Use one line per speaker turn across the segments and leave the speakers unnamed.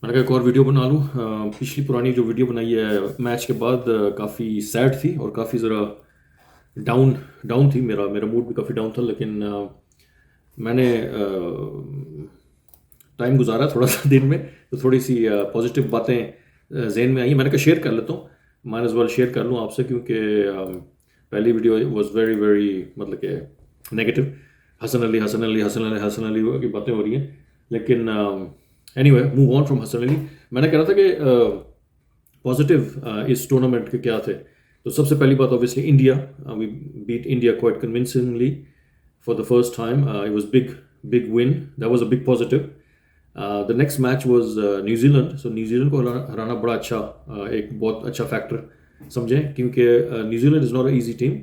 میں نے کہا ایک اور ویڈیو بنا لوں. پچھلی پرانی جو ویڈیو بنائی ہے میچ کے بعد کافی سیڈ تھی اور کافی ذرا ڈاؤن ڈاؤن تھی. میرا موڈ بھی کافی ڈاؤن تھا، لیکن میں نے ٹائم گزارا تھوڑا سا دن میں، تو تھوڑی سی پازیٹیو باتیں ذہن میں آئیں. میں نے کہا شیئر کر لیتا ہوں، مائن ایز ویل شیئر کر لوں آپ سے، کیونکہ پہلی ویڈیو واز ویری ویری مطلب کہ نیگیٹو. حسن علی حسن علی حسن علی حسن علی کی باتیں ہو رہی ہیں، لیکن anyway move on from Hassan Ali. میں نے کہا تھا کہ پازیٹیو اس ٹورنامنٹ کے کیا تھے. تو سب سے پہلی بات obviously India, we beat India quite convincingly for the first time. It was big one, that was a big positive. The next match was New Zealand. So New Zealand کو ہرانا بڑا اچھا ایک بہت اچھا فیکٹر سمجھیں، کیونکہ New Zealand is not a easy team.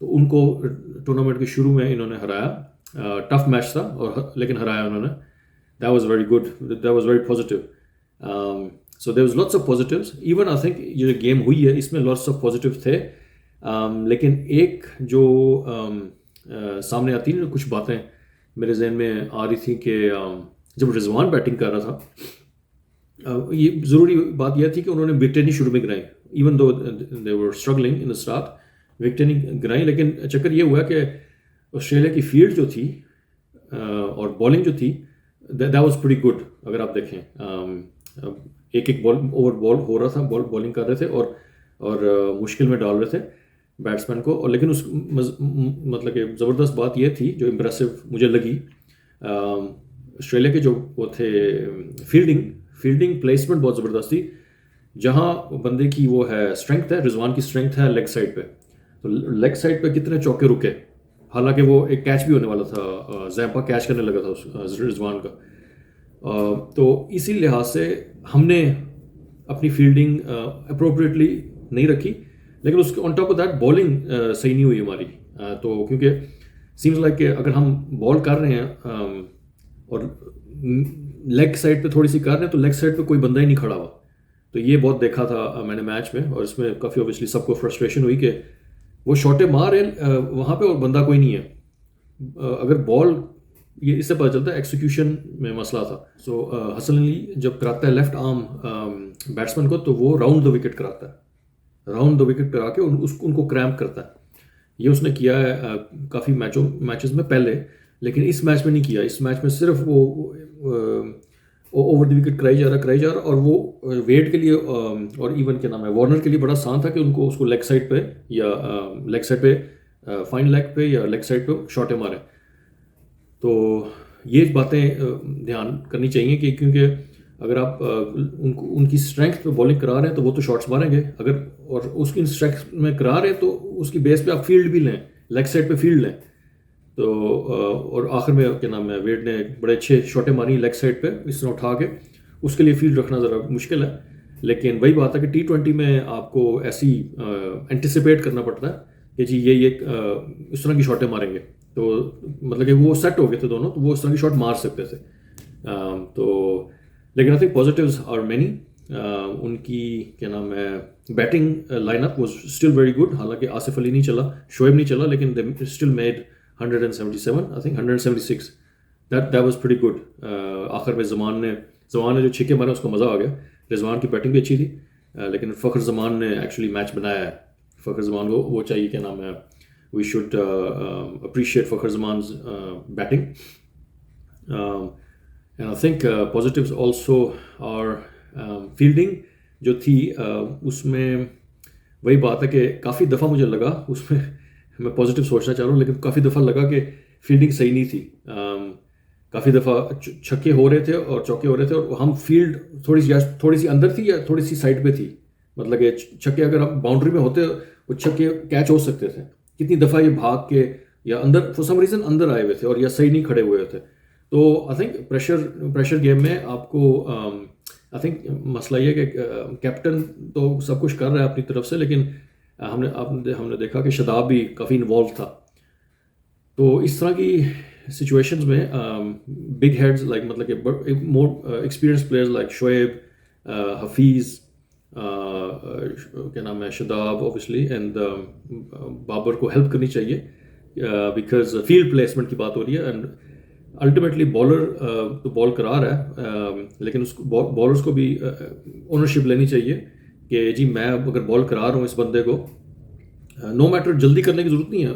تو ان کو ٹورنامنٹ کے شروع میں انہوں نے ہرایا. ٹف میچ تھا اور لیکن ہرایا انہوں نے. That was very good, that was very positive. So there was lots of positives. Even I think یہ جو گیم ہوئی ہے اس میں لاٹس آف پازیٹیو تھے. لیکن ایک جو سامنے آتی ہیں کچھ باتیں میرے ذہن میں آ رہی تھیں کہ جب رضوان بیٹنگ کر رہا تھا، یہ ضروری بات یہ تھی کہ انہوں نے وکٹیں نہیں شروع میں گرائیں. Even though they were struggling in the start, وکٹیں نہیں گرائیں. لیکن چکر یہ ہوا کہ آسٹریلیا کی فیلڈ جو تھی اور بالنگ جو تھی دیٹ واز پریٹی گڈ. اگر آپ دیکھیں ایک بال اوور بال ہو رہا تھا، بالنگ کر رہے تھے اور مشکل میں ڈال رہے تھے بیٹسمین کو. اور لیکن اس مطلب کہ زبردست بات یہ تھی جو امپریسو مجھے لگی، آسٹریلیا کے جو وہ تھے فیلڈنگ پلیسمنٹ بہت زبردست تھی. جہاں بندے کی وہ ہے اسٹرینگتھ ہے، رضوان کی اسٹرینگتھ ہے لیگ سائڈ پہ. تو لیگ سائڈ پہ کتنے چوکے رکے، حالانکہ وہ ایک کیچ بھی ہونے والا تھا، زیمپا کیچ کرنے لگا تھا رضوان کا. تو اسی لحاظ سے ہم نے اپنی فیلڈنگ اپروپریٹلی نہیں رکھی. لیکن اس کے on top of that bowling صحیح نہیں ہوئی ہماری. تو کیونکہ سیمز لائک کہ اگر ہم بال کر رہے ہیں اور لیگ سائڈ پہ تھوڑی سی کر رہے ہیں تو لیگ سائڈ پہ کوئی بندہ ہی نہیں کھڑا ہوا. تو یہ بہت دیکھا تھا میں نے میچ میں، اور اس میں کافی اوبیسلی سب کو فرسٹریشن ہوئی کہ وہ شاٹیں مار رہے وہاں پہ اور بندہ کوئی نہیں ہے. اگر بال یہ اس سے پتہ چلتا ہے ایکسیکیوشن میں مسئلہ تھا. سو حسن علی جب کراتا ہے لیفٹ آرم بیٹسمین کو، تو وہ راؤنڈ دا وکٹ کراتا ہے، راؤنڈ دا وکٹ کرا کے ان کو کریمپ کرتا ہے. یہ اس نے کیا ہے کافی میچز میں پہلے، لیکن اس میچ میں نہیں کیا. اس میچ میں صرف وہ اوور دی وکٹ کرائی جا رہا اور وہ ویٹ کے لیے اور ایون کیا نام ہے وارنر کے لیے بڑا آسان تھا کہ ان کو اس کو لیگ سائڈ پہ یا لیگ سائڈ پہ فائن لیگ پہ یا لیگ سائڈ پہ شاٹیں مارے. تو یہ باتیں دھیان کرنی چاہیے کہ کیونکہ اگر آپ ان کی اسٹرینگتھ پہ بالنگ کرا رہے ہیں تو وہ تو شاٹس ماریں گے. اگر اور اس کی اسٹرینگتھ میں کرا رہے ہیں تو اس کی بیس پہ آپ فیلڈ بھی لیں، لیگ سائڈ پہ فیلڈ لیں. تو اور آخر میں کیا نام ہے ویٹ نے بڑے اچھے شاٹیں ماری لیگ سائڈ پہ اس طرح اٹھا کے. اس کے لیے فیلڈ رکھنا ذرا مشکل ہے، لیکن وہی بات ہے کہ T20 میں آپ کو ایسی اینٹیسپیٹ کرنا پڑتا ہے کہ جی یہ اس طرح کی شاٹیں ماریں گے. تو مطلب کہ وہ سیٹ ہو گئے تھے دونوں، تو وہ اس طرح کی شاٹ مار سکتے تھے. تو لیکن I think positives are many. ان کی کیا نام ہے batting line up was still very good. حالانکہ آصف علی نہیں چلا، شعیب نہیں چلا، لیکن they still made 177 I think 176. That was pretty good. آخر میں زمان نے جو چھکے مارے اس کو مزہ آ گیا. رضوان کی بیٹنگ بھی اچھی تھی، لیکن فخر زمان نے ایکچولی میچ بنایا ہے. فخر زمان کو وہ چاہیے کیا نام ہے we should appreciate Fakhar Zaman's batting. And I think positives also are fielding جو تھی اس میں وہی بات ہے کہ کافی دفعہ مجھے لگا اس میں میں پازیٹیو سوچنا چاہ رہا ہوں، لیکن کافی دفعہ لگا کہ فیلڈنگ صحیح نہیں تھی. کافی دفعہ چھکے ہو رہے تھے اور چوکے ہو رہے تھے اور ہم فیلڈ تھوڑی سی اندر تھی یا تھوڑی سی سائڈ پہ تھی. مطلب کہ چھکے اگر ہم باؤنڈری میں ہوتے وہ چھکے کیچ ہو سکتے تھے. کتنی دفعہ یہ بھاگ کے یا اندر فور سم ریزن اندر آئے ہوئے تھے اور یا صحیح نہیں کھڑے ہوئے تھے. تو آئی تھنک پریشر گیم میں آپ کو آئی تھنک مسئلہ یہ کہ کیپٹن تو سب کچھ کر رہا ہے اپنی طرف سے، لیکن ہم نے دیکھا کہ شاداب بھی کافی انوالو تھا. تو اس طرح کی سچویشنز میں بگ ہیڈز لائک مطلب کہ more experience players like Shoaib, Hafeez, کیا نام ہے شاداب اوبیسلی اینڈ بابر کو ہیلپ کرنی چاہیے بیکاز فیلڈ پلیسمنٹ کی بات ہو رہی ہے. اینڈ الٹیمیٹلی بولر تو بال کرا رہا ہے لیکن اس کو بالرس کو بھی اونرشپ لینی چاہیے کہ جی میں اگر بال کرا رہا ہوں اس بندے کو نو میٹر جلدی کرنے کی ضرورت نہیں ہے.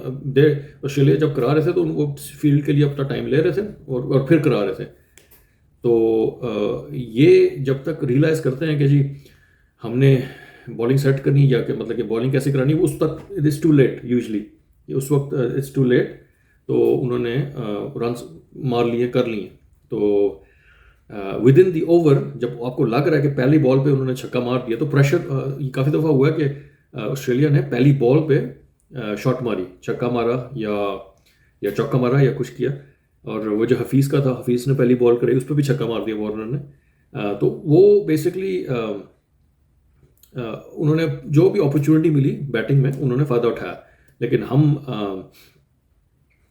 آسٹریلیا جب کرا رہے تھے تو ان کو فیلڈ کے لیے اپنا ٹائم لے رہے تھے اور پھر کرا رہے تھے. تو یہ جب تک ریئلائز کرتے ہیں کہ جی ہم نے بالنگ سیٹ کرنی یا کہ مطلب کہ بالنگ کیسے کرانی اس تک it is too late. Usually اس وقت اٹس ٹو لیٹ. تو انہوں نے رنس مار لیے کر لیے. تو ود ان دی اوور جب آپ کو لگ رہا ہے کہ پہلی بال پہ انہوں نے چھکا مار دیا تو پریشر کافی دفعہ ہوا ہے کہ آسٹریلیا نے پہلی بال پہ شاٹ ماری, چھکا مارا یا چوکا مارا یا کچھ کیا. اور وہ جو حفیظ کا تھا, حفیظ نے پہلی بال کرائی, اس پہ بھی چھکا مار دیا وارنر نے. تو وہ بیسکلی انہوں نے جو بھی اپرچونیٹی ملی بیٹنگ میں انہوں نے فائدہ اٹھایا. لیکن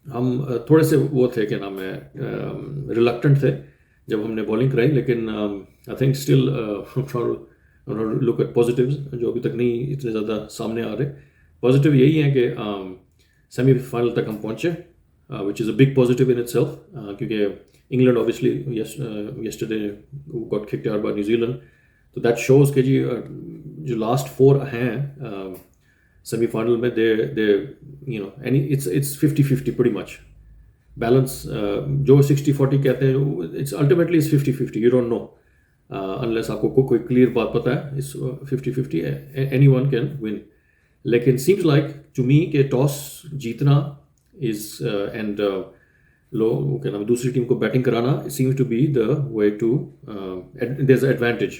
ہم تھوڑے سے وہ تھے کہ نام ہے ریلکٹنٹ تھے جب ہم نے بالنگ کرائی. لیکن I think still look at positives جو ابھی تک نہیں اتنے زیادہ سامنے آ رہے. پازیٹیو یہی ہے کہ سیمی فائنل تک ہم پہنچے, which is a big positive in itself, کیونکہ England obviously yesterday got kicked out by New Zealand. تو that shows کہ جی جو لاسٹ 4 ہیں سیمی فائنل میں it's 50-50 pretty much بیلنس. جو 60-40 کہتے ہیں it's ultimately it's 50-50. You don't know unless آپ کو کوئی کلیئر بات پتہ ہے. it's 50-50 anyone can win. لیکن seems like to me کہ ٹاس جیتنا is and کیا نام دوسری ٹیم کو بیٹنگ کرانا seems to be the way to there's an advantage.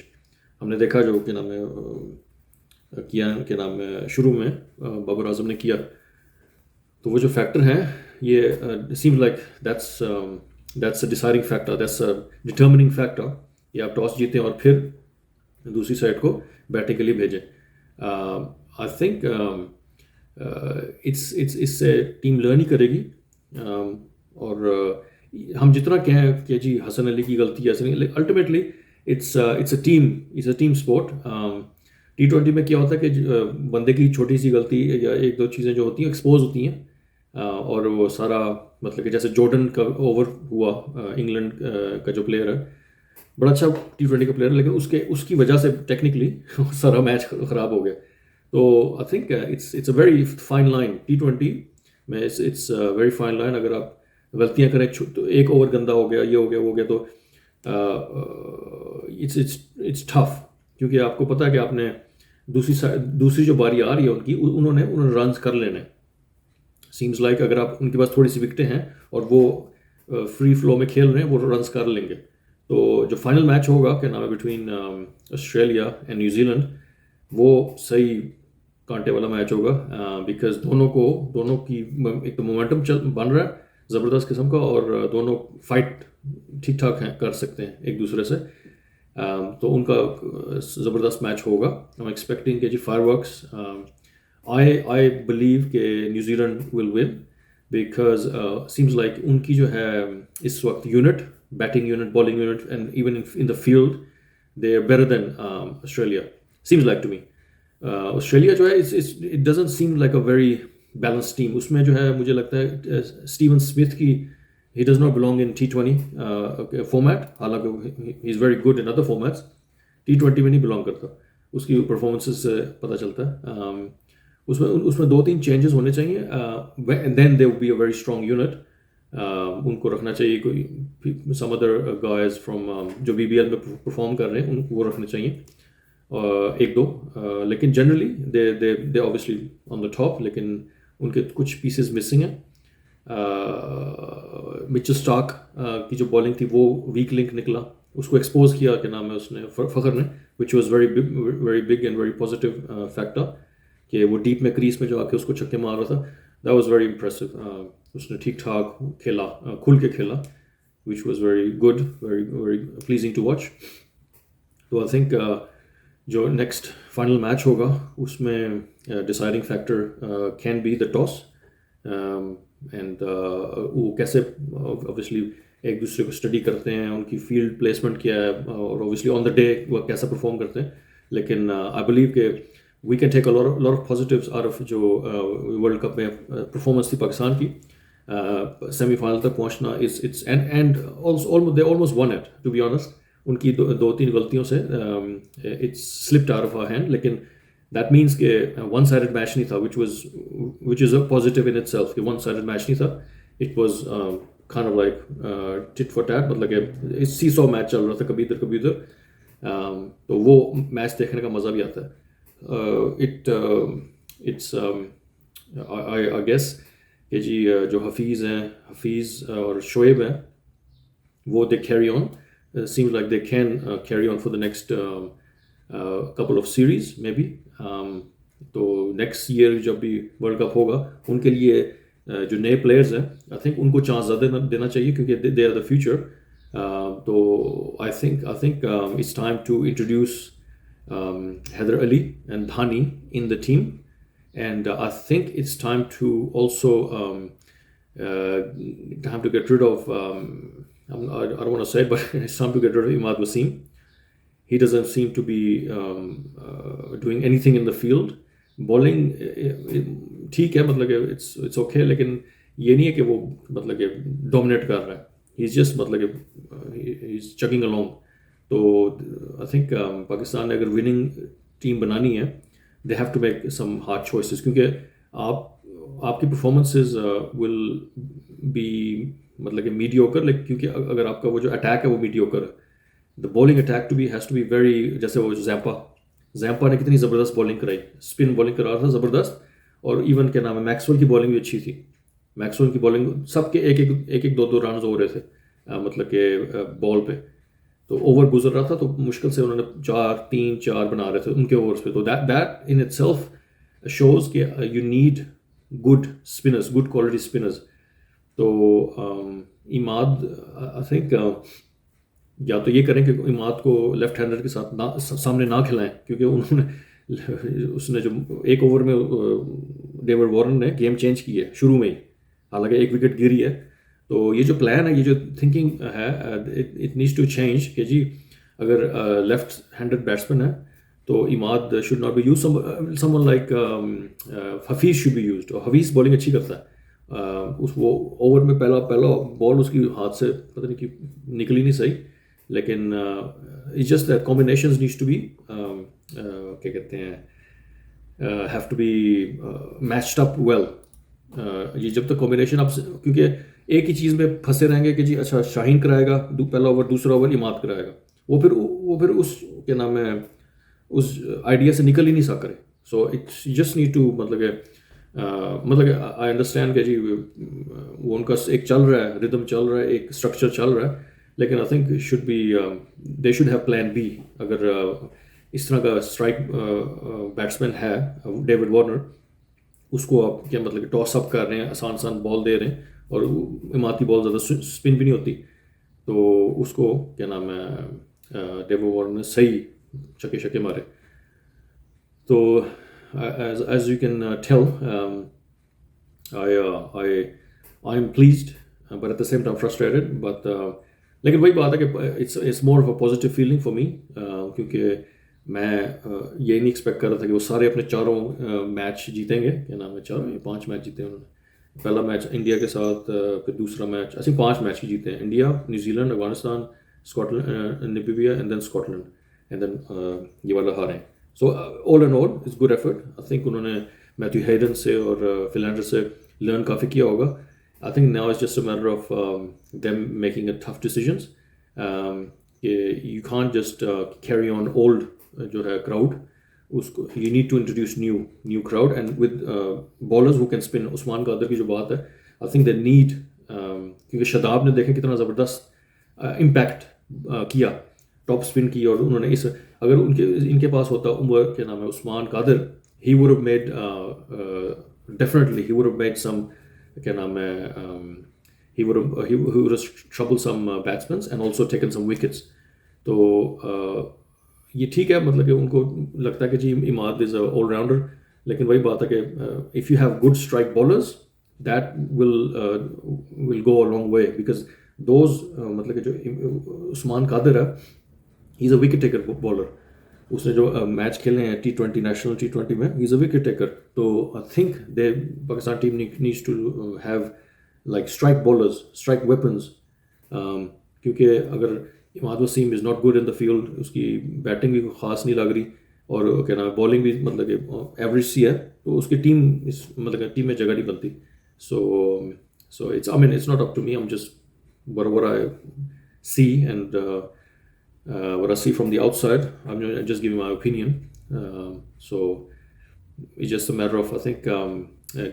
ہم نے دیکھا جو کیا نام ہے کیا کہ نام ہے شروع میں بابر اعظم نے کیا. تو وہ جو فیکٹر ہیں یہ seems like that's a deciding factor, that's a determining factor. یہ آپ ٹاس جیتیں اور پھر دوسری سائڈ کو بیٹنگ کے لیے بھیجیں. I think اس سے ٹیم لرن ہی کرے گی. اور ہم جتنا کہیں کہ جی حسن علی کی غلطی ہے, ultimately it's a team sport. T20 میں کیا ہوتا ہے کہ بندے کی چھوٹی سی غلطی یا ایک دو چیزیں جو ہوتی ہیں ایکسپوز ہوتی ہیں اور وہ سارا مطلب کہ جیسے جارڈن کا اوور ہوا, انگلینڈ کا جو پلیئر ہے بڑا اچھا T20 کا پلیئر ہے, لیکن اس کی وجہ سے ٹیکنیکلی سارا میچ خراب ہو گیا. تو I think it's a very fine line. T20 میں اٹس ویری فائن لائن. اگر آپ غلطیاں کریں تو ایک اوور گندا ہو گیا, یہ ہو گیا وہ ہو گیا, تو اٹس ٹف. کیونکہ آپ کو پتہ ہے کہ آپ نے دوسری جو باری آ رہی ہے ان کی انہوں نے رنز کر لینے. سیمز لائک اگر آپ ان کے پاس تھوڑی سی وکٹیں ہیں اور وہ فری فلو میں کھیل رہے ہیں وہ رنز کر لیں گے. تو جو فائنل میچ ہوگا کیا نام ہے between Australia and New Zealand, وہ صحیح کانٹے والا میچ ہوگا. بیکاز دونوں کی ایک تو مومنٹم بن رہا ہے زبردست قسم کا, اور دونوں فائٹ ٹھیک ٹھاک ہیں کر سکتے ہیں ایک دوسرے سے. تو ان کا زبردست میچ ہوگا. آئی ایم ایکسپیکٹنگ کہ جی فائر ورکس. آئی بلیو کہ New Zealand will win because seems like ان کی جو ہے اس وقت unit, batting unit, bowling unit, and even in the field they are better than Australia. Seems like to me Australia جو ہے it doesn't seem like a very balance team. اس میں جو ہے مجھے لگتا ہے اسٹیون اسمتھ کی he does not belong in T20 format, حالانکہ ہی is very good in other formats. T20 میں نہیں بلانگ کرتا. اس کی پرفارمنسز سے پتہ چلتا ہے. اس میں 2-3 چینجز ہونے چاہیے. Then the will be a very strong unit. ان کو رکھنا چاہیے کوئی سم ادر گائز فرام جو BBL میں پرفارم کر رہے ہیں ان کو وہ رکھنے چاہیے ایک دو. لیکن generally they obviously on the top, لیکن ان کے کچھ پیسز مسنگ ہیں. مچل اسٹارک کی جو بالنگ تھی وہ ویک لنک نکلا, اس کو ایکسپوز کیا کہ نام ہے اس نے فخر نے, وچ was very big and very positive factor. کہ وہ ڈیپ میں کریز میں جو آ کے اس کو چھکے مار رہا تھا, دیٹ واز ویری امپریسو. اس نے ٹھیک ٹھاک کھیلا, کھل کے کھیلا, which was very good, very pleasing to watch. تو آئی تھنک جو نیکسٹ فائنل میچ ہوگا اس میں deciding factor can be the toss. And وہ کیسے اوبیسلی ایک دوسرے کو اسٹڈی کرتے ہیں, ان کی فیلڈ پلیسمنٹ کیا ہے, اور اوبیسلی آن دا ڈے وہ کیسا پرفارم کرتے ہیں. لیکن آئی بلیو کہ we can take a lot of positives out of جو ورلڈ کپ میں پرفارمنس تھی پاکستان کی. سیمی فائنل تک پہنچنا it's and almost they almost won it to be honest. ان کی دو تین غلطیوں سے it's slipped out of our hand, لیکن دیٹ مینس کہ ون سائڈڈ میچ نہیں تھا, which is a positive in itself کہ ون سائڈڈ میچ نہیں تھا. It was kind of like tit for tat, مطلب کہ سی سو میچ چل رہا تھا, کبھی ادھر کبھی ادھر. تو وہ میچ دیکھنے کا مزہ بھی آتا ہے. اٹس آئی گیس کہ جی جو حفیظ ہیں, حفیظ اور شعیب ہیں, وہ they carry on, seems like they can carry on for the next couple of series maybe. تو نیکسٹ ایئر جب بھی ورلڈ کپ ہوگا ان کے لیے جو نئے پلیئرز ہیں آئی تھنک ان کو چانس زیادہ دینا چاہیے کیونکہ دے آر دا فیوچر. تو I think it's time to introduce Haider Ali and Dahani in the team, and I think it's time to also get rid of I don't want to say it, but it's time to get rid of Imad Wasim. He doesn't seem to be doing anything in the field. Bowling ٹھیک ہے, مطلب کہ it's okay, لیکن یہ نہیں ہے کہ وہ مطلب کہ ڈومینیٹ کر رہا ہے. He's just مطلب کہ he's chugging along. تو I think پاکستان نے اگر وننگ ٹیم بنانی ہے they have to make some hard choices, کیونکہ آپ کی پرفارمنسز will be مطلب کہ میڈیوکر, لیکن کیونکہ اگر آپ کا وہ جو اٹیک ہے وہ میڈیوکر ہے, the bowling attack has to be very, جیسے وہ زیمپا نے کتنی زبردست بالنگ کرائی, اسپن بالنگ کرا رہا تھا زبردست, اور ایون کیا نام ہے میکسویل کی بالنگ بھی اچھی تھی. میکسویل کی بالنگ سب کے ایک دو رنز ہو رہے تھے مطلب کہ بال پہ, تو اوور گزر رہا تھا, تو مشکل سے انہوں نے 3-4 بنا رہے تھے ان کے اوورس پہ. تو that in itself shows کہ you need good spinners, good quality spinners. تو اماد آئی تھنک یا تو یہ کریں کہ اماد کو لیفٹ ہینڈر کے ساتھ سامنے نہ کھلائیں, کیونکہ انہوں نے اس نے جو ایک اوور میں ڈیوڈ وارن نے گیم چینج کی ہے شروع میں ہی, حالانکہ ایک وکٹ گری ہے. تو یہ جو پلان ہے, یہ جو تھنکنگ ہے, اٹ نیڈس ٹو چینج کہ جی اگر لیفٹ ہینڈر بیٹسمین ہے تو Imad should not be use, someone like Hafeez should be used. اور حفیظ بالنگ اچھی کرتا ہے, اس وہ اوور میں پہلا بال اس کی ہاتھ سے پتہ نہیں کہ نکلی نہیں صحیح, لیکن it's just that combinations needs to be کیا کہتے ہیں have to be matched up well. یہ جب تک کمبینیشن آپ, کیونکہ ایک ہی چیز میں پھنسے رہیں گے کہ جی اچھا شاہین کرائے گا پہلا اوور, دوسرا اوور اماد کرائے گا, وہ پھر اس کیا نام ہے اس آئیڈیا سے نکل ہی نہیں سکے. So it's just need to مطلب کہ آئی انڈرسٹینڈ کہ جی وہ ان کا ایک چل رہا ہے, ردم چل رہا ہے, ایک اسٹرکچر چل رہا ہے, لیکن I think should be they should have plan B. اگر اس طرح کا اسٹرائک بیٹسمین ہے ڈیوڈ وارنر, اس کو آپ کیا مطلب کہ ٹاس اپ کر رہے ہیں, آسان بال دے رہے ہیں, اور اماد کی بال زیادہ اسپن بھی نہیں ہوتی, تو اس کو کیا نام ہے ڈیوڈ وارنر نے صحیح چھکے مارے. تو as you can tell, I am pleased, but at the same time frustrated. But لیکن وہی بات ہے کہ it's more of a positive feeling for me, کیونکہ میں یہ نہیں ایکسپیکٹ کر رہا تھا کہ وہ سارے اپنے چاروں میچ جیتیں گے. کیا نام ہے, 5 میچ جیتے ہیں انہوں نے. پہلا میچ انڈیا کے ساتھ, پھر دوسرا میچ ایسے 5 میچ ہی جیتے ہیں, India, New Zealand, Afghanistan, Scotland, Namibia, and then Scotland, and then یہ والا ہارے ہیں. So all and all it's good effort. I think انہوں نے میتھیو ہیڈن سے اور فل ہینڈر سے لرن کافی کیا ہوگا. I think now is just a matter of them making a tough decisions, کہ you can't just carry on old جو ہے کراؤڈ, اس کو you need to introduce new crowd and with bowlers who can spin. Usman Qadir کی جو بات ہے, آئی think they need, کیونکہ شاداب نے دیکھیں کتنا زبردست امپیکٹ کیا, ٹاپ اسپن کی, اور انہوں نے اگر ان کے پاس ہوتا عمر کیا نام ہے Usman Qadir, he would have made definitely he would have made some کیا نام ہے he would have troubled some batsmen and also taken some wickets. تو یہ ٹھیک ہے, مطلب کہ ان کو لگتا ہے کہ جی اماد از اے آل راؤنڈر, لیکن وہی بات ہے کہ if you have good strike bowlers that will go a long way, because those مطلب کہ جو عثمان قادر ہے ہی از اے وکٹ ٹیکر بالر. اس نے جو میچ کھیلے ہیں T20 نیشنل T20 میں, ہی از اے وکٹ ٹیکر. تو I think the Pakistan team needs to have like strike bowlers, strike weapons. کیونکہ اگر Imad Wasim is not good in the field, اس کی بیٹنگ بھی خاص نہیں لگ رہی, اور کیا نام ہے بالنگ بھی مطلب کہ ایوریج سی ہے, تو اس کی ٹیم مطلب کہ ٹیم میں جگہ نہیں بنتی. So it's I mean it's not up to me, I'm just what I see and what I see from the outside. I'm just giving my opinion. So it's just a matter of, I think,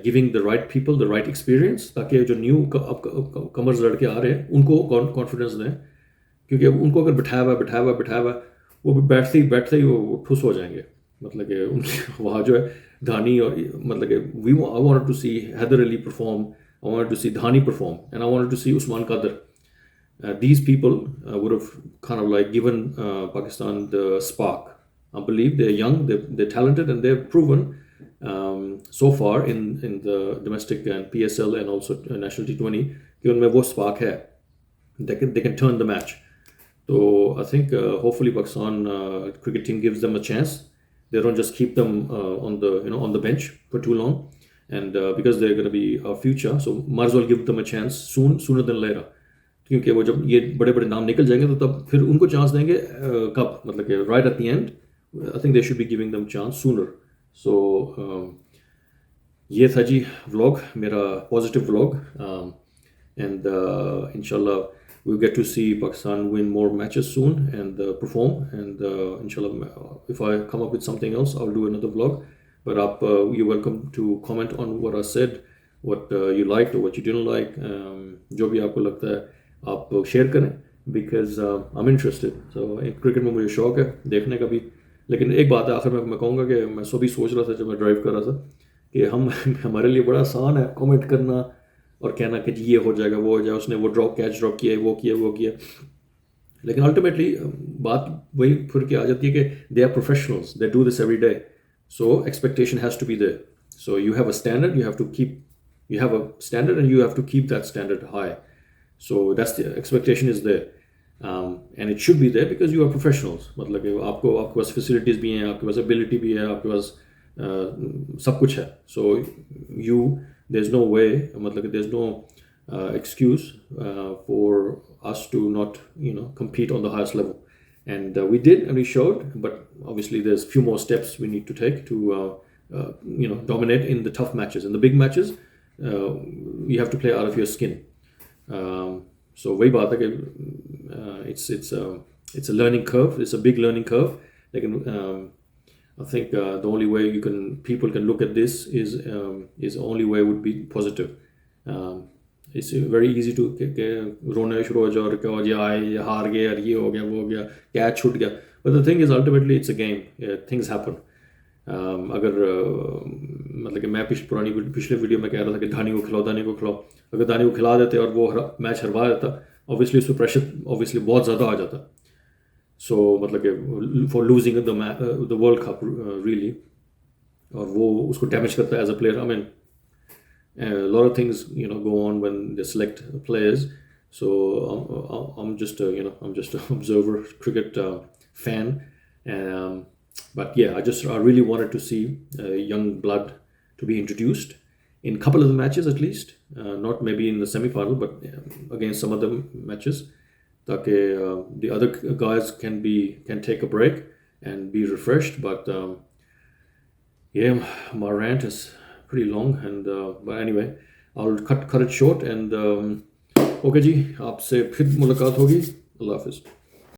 giving the right people the right experience, تاکہ جو new comers لڑکے آ رہے ہیں ان کو confidence دیں, کیونکہ ان کو اگر بٹھایا ہوا وہ بھی بیٹھتے ہی وہ ٹھوس ہو جائیں گے. مطلب کہ ان کی وہاں جو ہے دھانی, اور مطلب کہ I wanted to see Haider Ali perform, I wanted to see Dhani perform, and I wanted to see Usman Qadar. These people would have kind of like given Pakistan the spark. I believe they're young, they're talented, and they've proven so far in the domestic and PSL and also national T20 کہ ان میں وہ spark ہے. They can turn the match. So I think hopefully Pakistan cricket team gives them a chance. They don't just keep them on the bench for too long, and because they're going to be our future, so might as well give them a chance sooner than later. کیونکہ وہ جب یہ بڑے بڑے نام نکل جائیں گے تو تب پھر ان کو چانس دیں گے کب, مطلب کہ right at the end. I think they should be giving them chance sooner. So یہ تھا جی ولاگ, میرا پازیٹیو ولاگ, اینڈ ان شاء اللہ we'll get to see Pakistan win more matches soon and perform, and inshallah if I come up with something else I'll do another vlog. But you're welcome to comment on what I said, what you liked or what you didn't like. جو بھی آپ کو لگتا ہے آپ share کریں, because I'm interested. So cricket میں مجھے شوق ہے دیکھنے کا بھی. لیکن ایک بات ہے آخر میں کہوں گا کہ میں بھی سوچ رہا تھا جب میں ڈرائیو کر رہا تھا کہ ہمارے لیے بڑا آسان ہے کامنٹ کرنا اور کہنا کہ جی یہ ہو جائے گا, وہ ہو جائے, اس نے وہ کیچ ڈراپ کیا, وہ کیا. لیکن الٹیمیٹلی بات وہی پھر کے آ جاتی ہے کہ they are professionals, they do this every day. So expectation has to be there. So you have a standard, you have a standard and you have to keep that standard high. So that's the expectation is there, and it should be there because you are professionals. مطلب کہ آپ کے پاس facilities بھی ہیں, آپ کے پاس ability بھی ہے, آپ کے پاس سب کچھ ہے. So there's no way, مطلب کہ there's no excuse for us to not compete on the highest level. And we did, and we showed, but obviously there's few more steps we need to take to dominate in the tough matches. In the big matches you have to play out of your skin. So وہی بات ہے کہ it's a learning curve, it's a big learning curve. لیکن I think the only way people can look at this is only way would be positive. It's very easy to رونے شروع ہو جاؤ اور کہو جی آئے ہار گئے اور یہ ہو گیا وہ ہو گیا, کیچ چھوٹ گیا. But the thing is ultimately it's a game, things happen. اگر مطلب کہ میں پچھلے ویڈیو میں کہہ رہا تھا کہ دھانی کو کھلاؤ, اگر دھانی کو کھلا دیتے اور وہ میچ ہروا دیتا, اوبیسلی اس پہ پریشر اوبیسلی بہت زیادہ آ جاتا. سو مطلب کہ for losing the World Cup really, اور وہ اس کو ڈیمیج کرتا ہے as a player. I mean lot of things go on when they select players. So I'm just an observer, cricket fan, and but yeah, I really wanted to see young blood to be introduced in a couple of the matches at least, not maybe in the semi-final, but against some other matches, taaki the other guys can take a break and be refreshed. But yeah, my rant is pretty long, and but anyway I'll cut it short, and okay ji, aap se phir mulaqat hogi. Allah Hafiz.